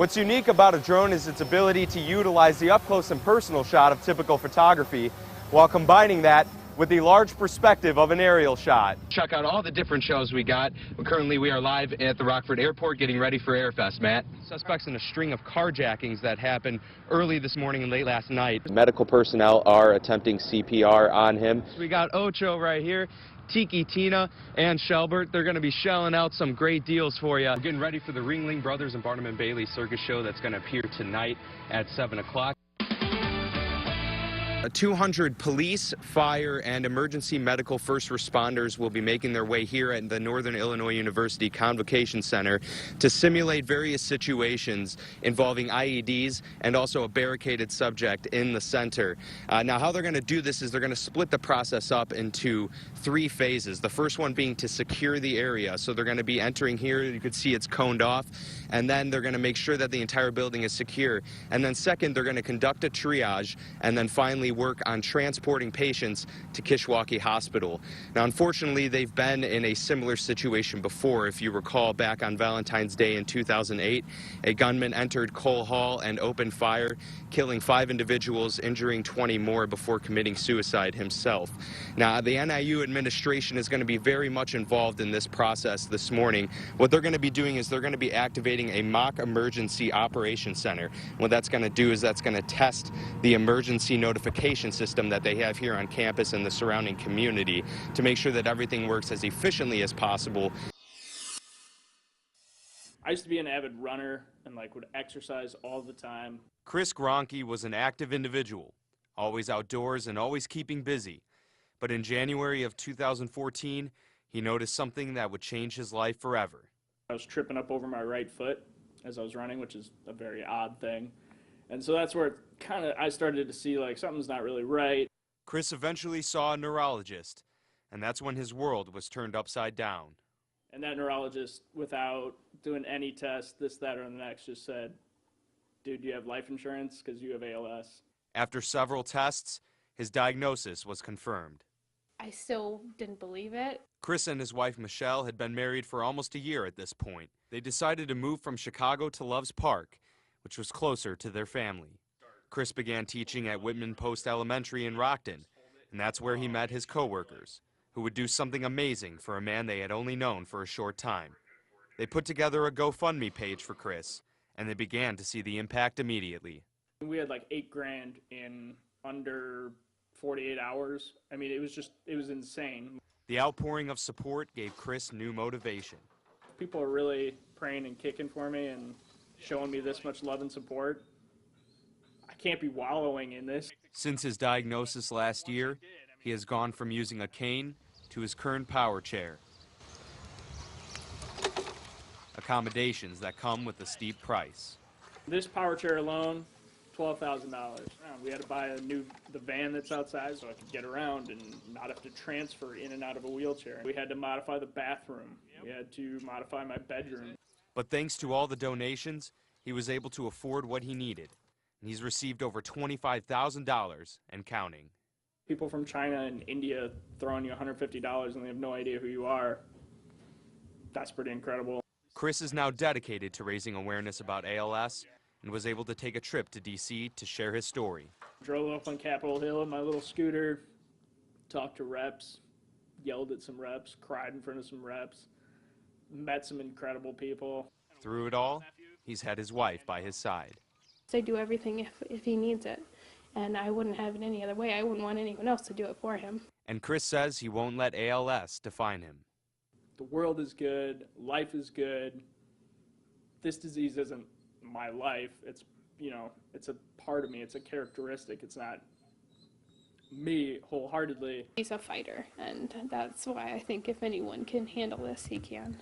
What's unique about a drone is its ability to utilize the up-close and personal shot of typical photography while combining that with the large perspective of an aerial shot. Check out all the different shows we got. Currently, we are live at the Rockford Airport getting ready for Airfest, Matt. Suspects in a string of carjackings that happened early this morning and late last night. Medical personnel are attempting CPR on him. We got Ocho right here, Tiki, Tina, and Shelbert. They're going to be shelling out some great deals for you. We're getting ready for the Ringling Brothers and Barnum and Bailey Circus Show that's going to appear tonight at 7 o'clock. 200 police, fire, and emergency medical first responders will be making their way here at the Northern Illinois University Convocation Center to simulate various situations involving IEDs and also a barricaded subject in the center. Now, how they're going to do this is they're going to split the process up into 3 phases. The first one being to secure the area. So they're going to be entering here. You could see it's coned off. And then they're going to make sure that the entire building is secure. And then second, they're going to conduct a triage and then finally work on transporting patients to Kishwaukee Hospital. Now, unfortunately, they've been in a similar situation before. If you recall, back on Valentine's Day in 2008, a gunman entered Cole Hall and opened fire, killing 5 individuals, injuring 20 more before committing suicide himself. Now, the NIU administration is going to be very much involved in this process this morning. What they're going to be doing is they're going to be activating a mock emergency operations center. What that's going to do is that's going to test the emergency notification system that they have here on campus and the surrounding community to make sure that everything works as efficiently as possible. I used to be an avid runner and would exercise all the time. Chris Gronke was an active individual, always outdoors and always keeping busy. But in January of 2014, he noticed something that would change his life forever. I was tripping up over my right foot as I was running, which is a very odd thing. And so that's where I started to see something's not really right. Chris eventually saw a neurologist, and that's when his world was turned upside down. And that neurologist, without doing any tests, this, that, or the next, just said, "Dude, do you have life insurance? Because you have ALS." After several tests, his diagnosis was confirmed. I still didn't believe it. Chris and his wife Michelle had been married for almost a year at this point. They decided to move from Chicago to Loves Park, which was closer to their family. Chris began teaching at Whitman Post Elementary in Rockton, and that's where he met his coworkers, who would do something amazing for a man they had only known for a short time. They put together a GoFundMe page for Chris, and they began to see the impact immediately. We had $8,000 in under 48 hours. I mean, it was insane. The outpouring of support gave Chris new motivation. People are really praying and kicking for me and showing me this much love and support. I can't be wallowing in this. Since his diagnosis last year, he has gone from using a cane to his current power chair. Accommodations that come with a steep price. This power chair alone, $12,000. We had to buy the van that's outside so I could get around and not have to transfer in and out of a wheelchair. We had to modify the bathroom. We had to modify my bedroom. But thanks to all the donations, he was able to afford what he needed. And he's received over $25,000 and counting. People from China and India throwing you $150 and they have no idea who you are. That's pretty incredible. Chris is now dedicated to raising awareness about ALS and was able to take a trip to D.C. to share his story. Drove up on Capitol Hill in my little scooter, talked to reps, yelled at some reps, cried in front of some reps, met some incredible people. Through it all, he's had his wife by his side. I do everything if he needs it, and I wouldn't have it any other way. I wouldn't want anyone else to do it for him. And Chris says he won't let ALS define him. The world is good, life is good. This disease isn't my life. It's, it's a part of me. It's a characteristic. It's not me wholeheartedly. He's a fighter, and that's why I think if anyone can handle this, he can.